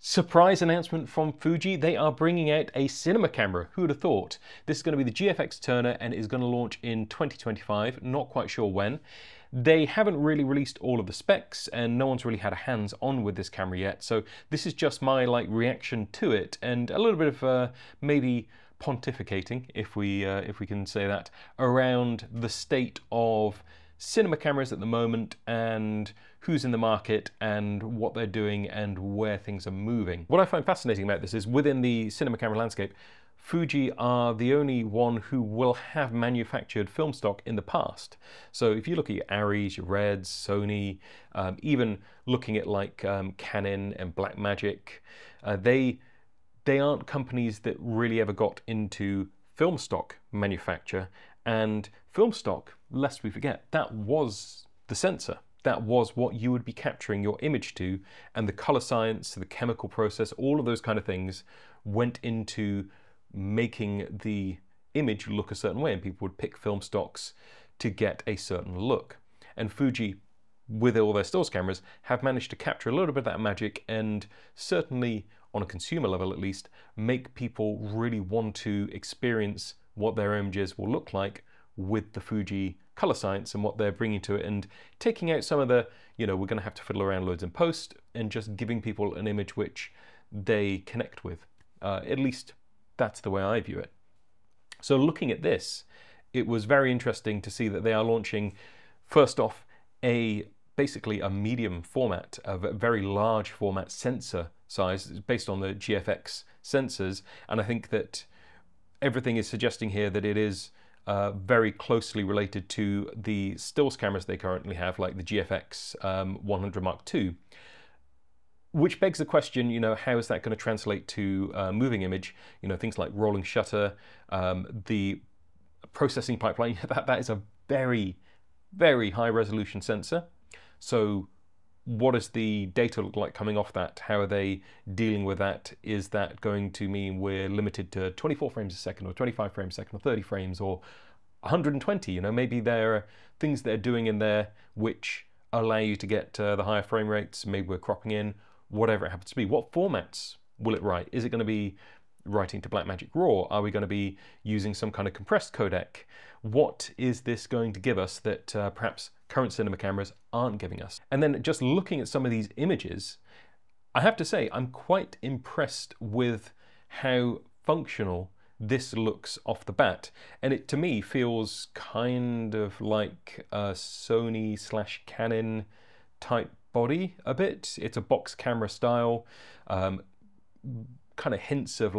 Surprise announcement from Fuji. They are bringing out a cinema camera. Who would have thought? This is going to be the GFX Eterna and is going to launch in 2025. Not quite sure when. They haven't really released all of the specs and no one's really had a hands-on with this camera yet. So this is just my reaction to it and a little bit of maybe pontificating, if we can say that, around the state of cinema cameras at the moment and who's in the market and what they're doing and where things are moving. What I find fascinating about this is within the cinema camera landscape, Fuji are the only one who will have manufactured film stock in the past. So if you look at your Arris, your Reds, Sony, even looking at Canon and Blackmagic, they aren't companies that really ever got into film stock manufacture. And film stock, lest we forget, that was the sensor. That was what you would be capturing your image to, and the color science, the chemical process, all of those kind of things went into making the image look a certain way, and people would pick film stocks to get a certain look. And Fuji, with all their stills cameras, have managed to capture a little bit of that magic and certainly, on a consumer level at least, make people really want to experience what their images will look like with the Fuji color science and what they're bringing to it, and taking out some of the, we're going to have to fiddle around loads in post, and just giving people an image which they connect with. At least that's the way I view it. So looking at this, it was very interesting to see that they are launching, first off, basically a medium format, a very large format sensor size based on the GFX sensors, and I think that everything is suggesting here that it is very closely related to the stills cameras they currently have, like the GFX 100 Mark II, which begs the question, how is that going to translate to moving image? Things like rolling shutter, the processing pipeline, that is a very, very high resolution sensor. So what does the data look like coming off that? How are they dealing with that? Is that going to mean we're limited to 24 frames a second or 25 frames a second or 30 frames or 120? Maybe there are things they're doing in there which allow you to get the higher frame rates. Maybe we're cropping in, whatever it happens to be. What formats will it write? Is it going to be writing to Blackmagic RAW? Are we going to be using some kind of compressed codec? What is this going to give us that perhaps current cinema cameras aren't giving us? And then just looking at some of these images, I have to say I'm quite impressed with how functional this looks off the bat. And it, to me, feels kind of like a Sony/Canon type body a bit. It's a box camera style, kind of hints of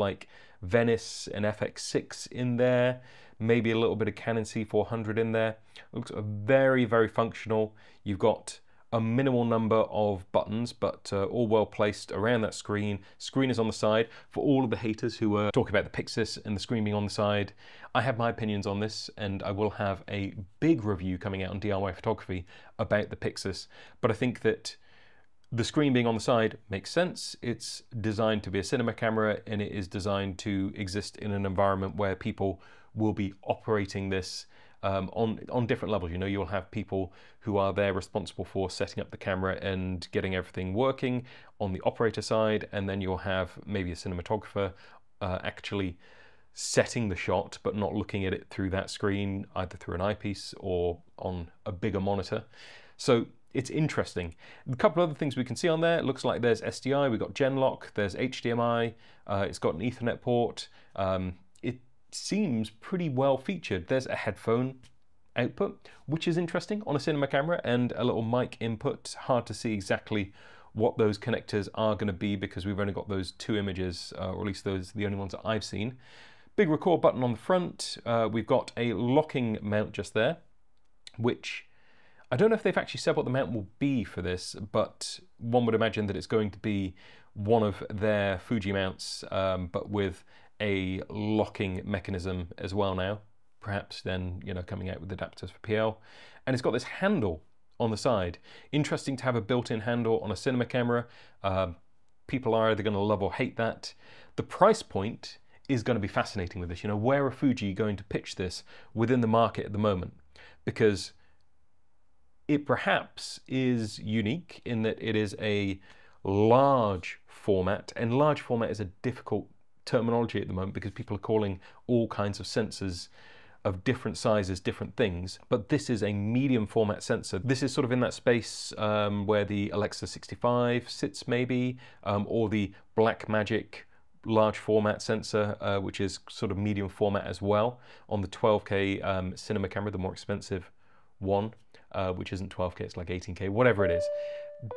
Venice and FX6 in there, maybe a little bit of Canon C400 in there. Looks very, very functional. You've got a minimal number of buttons, but all well placed around that screen. Screen is on the side. For all of the haters who are talking about the Pixis and the screen being on the side, I have my opinions on this, and I will have a big review coming out on DIY photography about the Pixis. But I think that the screen being on the side makes sense. It's designed to be a cinema camera, and it is designed to exist in an environment where people will be operating this on different levels. You'll have people who are there responsible for setting up the camera and getting everything working on the operator side, and then you'll have maybe a cinematographer actually setting the shot but not looking at it through that screen, either through an eyepiece or on a bigger monitor. So it's interesting. A couple other things we can see on there. It looks like there's SDI, we've got Genlock, there's HDMI, it's got an Ethernet port. It seems pretty well featured. There's a headphone output, which is interesting on a cinema camera, and a little mic input. Hard to see exactly what those connectors are going to be because we've only got those two images, or at least those are the only ones that I've seen. Big record button on the front. We've got a locking mount just there, which I don't know if they've actually said what the mount will be for this, but one would imagine that it's going to be one of their Fuji mounts, but with a locking mechanism as well now. Perhaps then, coming out with adapters for PL. And it's got this handle on the side. Interesting to have a built-in handle on a cinema camera. People are either going to love or hate that. The price point is going to be fascinating with this. Where are Fuji going to pitch this within the market at the moment? Because it perhaps is unique in that it is a large format, and large format is a difficult terminology at the moment because people are calling all kinds of sensors of different sizes different things, but this is a medium format sensor. This is sort of in that space where the Alexa 65 sits maybe, or the Blackmagic large format sensor, which is sort of medium format as well, on the 12K cinema camera, the more expensive one, which isn't 12K, it's like 18K, whatever it is.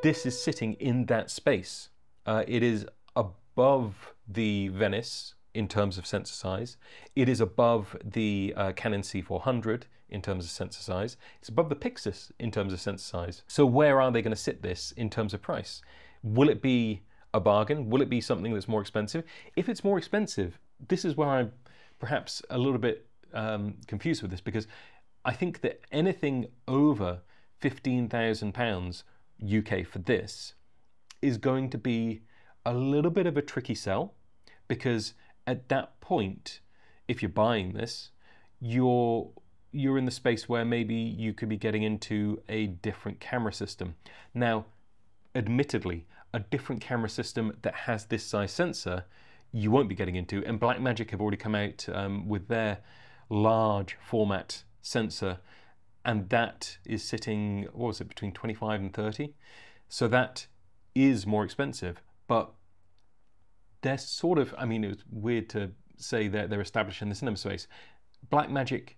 This is sitting in that space. It is above the Venice in terms of sensor size. It is above the Canon C400 in terms of sensor size. It's above the Pixis in terms of sensor size. So where are they going to sit this in terms of price? Will it be a bargain? Will it be something that's more expensive? If it's more expensive, this is where I'm perhaps a little bit confused with this, because I think that anything over £15,000 UK for this is going to be a little bit of a tricky sell, because at that point, if you're buying this, you're in the space where maybe you could be getting into a different camera system. Now, admittedly, a different camera system that has this size sensor, you won't be getting into, and Blackmagic have already come out with their large format sensor, and that is sitting, what was it, between 25 and 30? So that is more expensive, but they're sort of, I mean, it's weird to say that they're established in the cinema space. Blackmagic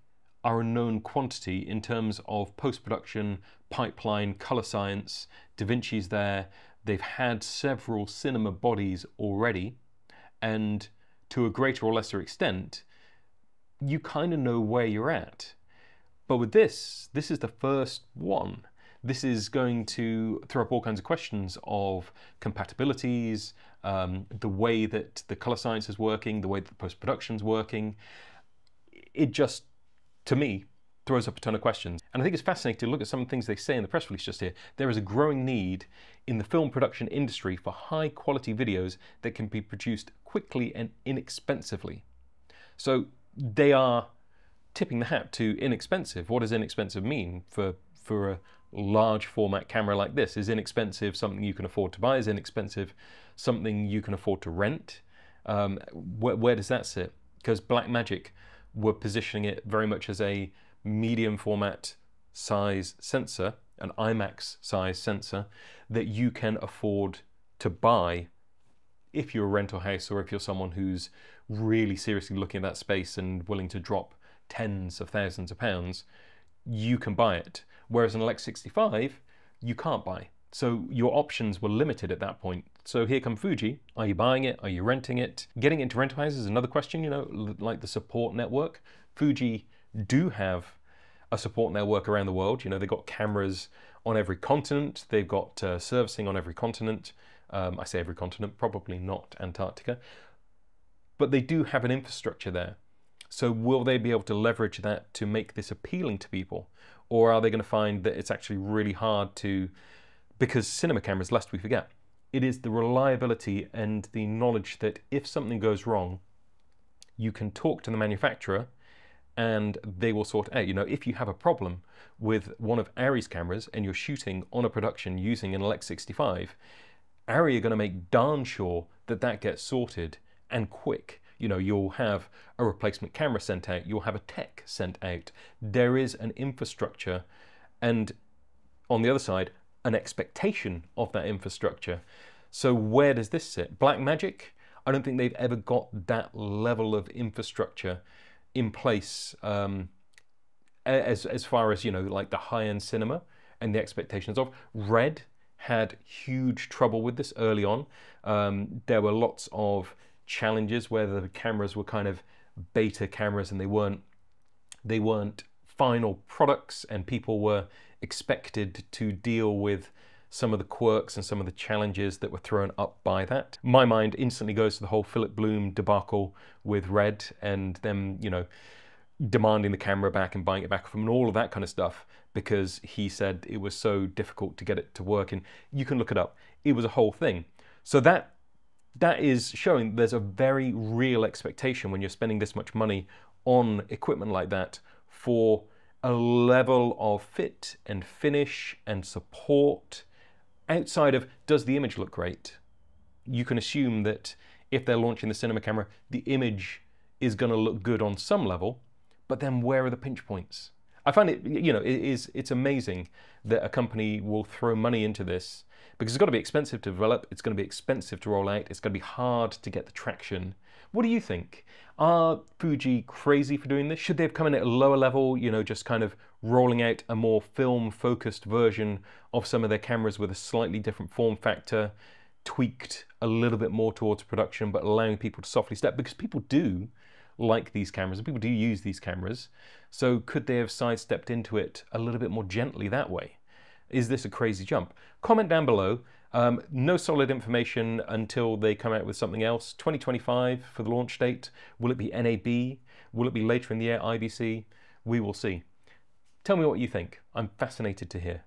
are a known quantity in terms of post-production, pipeline, color science. DaVinci's there. They've had several cinema bodies already, and to a greater or lesser extent, you kind of know where you're at. But with this is the first one. This is going to throw up all kinds of questions of compatibilities, the way that the color science is working, the way that the post-production is working. It just, to me, throws up a ton of questions. And I think it's fascinating to look at some of the things they say in the press release just here. There is a growing need in the film production industry for high quality videos that can be produced quickly and inexpensively. So they are tipping the hat to inexpensive. What does inexpensive mean for a large format camera like this? Is inexpensive something you can afford to buy? Is inexpensive something you can afford to rent? Where does that sit? Because Blackmagic were positioning it very much as a medium format size sensor, an iMax size sensor that you can afford to buy if you're a rental house, or if you're someone who's really seriously looking at that space and willing to drop tens of thousands of pounds, you can buy it. Whereas an Alexa 65, you can't buy. So your options were limited at that point. So here come Fuji. Are you buying it? Are you renting it? Getting into rental houses is another question, you know, like the support network. Fuji do have a support network around the world. You know, they've got cameras on every continent. They've got servicing on every continent. I say every continent, probably not Antarctica. But they do have an infrastructure there. So will they be able to leverage that to make this appealing to people? Or are they going to find that it's actually really hard to, because cinema cameras, lest we forget, it is the reliability and the knowledge that if something goes wrong, you can talk to the manufacturer and they will sort it out. You know, if you have a problem with one of Arri's cameras and you're shooting on a production using an Alexa 65, Arri are going to make darn sure that that gets sorted, and quick. You know, you'll have a replacement camera sent out, you'll have a tech sent out. There is an infrastructure, and on the other side, an expectation of that infrastructure. So where does this sit? Blackmagic, I don't think they've ever got that level of infrastructure in place as far as, you know, like the high-end cinema and the expectations of. Red had huge trouble with this early on. There were lots of challenges where the cameras were kind of beta cameras and they weren't final products, and people were expected to deal with some of the quirks and some of the challenges that were thrown up by that. My mind instantly goes to the whole Philip Bloom debacle with Red and them, you know, demanding the camera back and buying it back from and all of that kind of stuff, because he said it was so difficult to get it to work. And you can look it up. It was a whole thing. So that is showing there's a very real expectation when you're spending this much money on equipment like that for a level of fit and finish and support outside of does the image look great, you can assume that if they're launching the cinema camera, the image is going to look good on some level, but then where are the pinch points? I find it, it's amazing that a company will throw money into this, because it's got to be expensive to develop, it's going to be expensive to roll out, it's going to be hard to get the traction. What do you think? Are Fuji crazy for doing this? Should they have come in at a lower level, just kind of rolling out a more film-focused version of some of their cameras with a slightly different form factor, tweaked a little bit more towards production, but allowing people to softly step? Because people do like these cameras, and people do use these cameras. So could they have sidestepped into it a little bit more gently that way? Is this a crazy jump? Comment down below. No solid information until they come out with something else. 2025 for the launch date. Will it be NAB? Will it be later in the year, IBC? We will see. Tell me what you think. I'm fascinated to hear.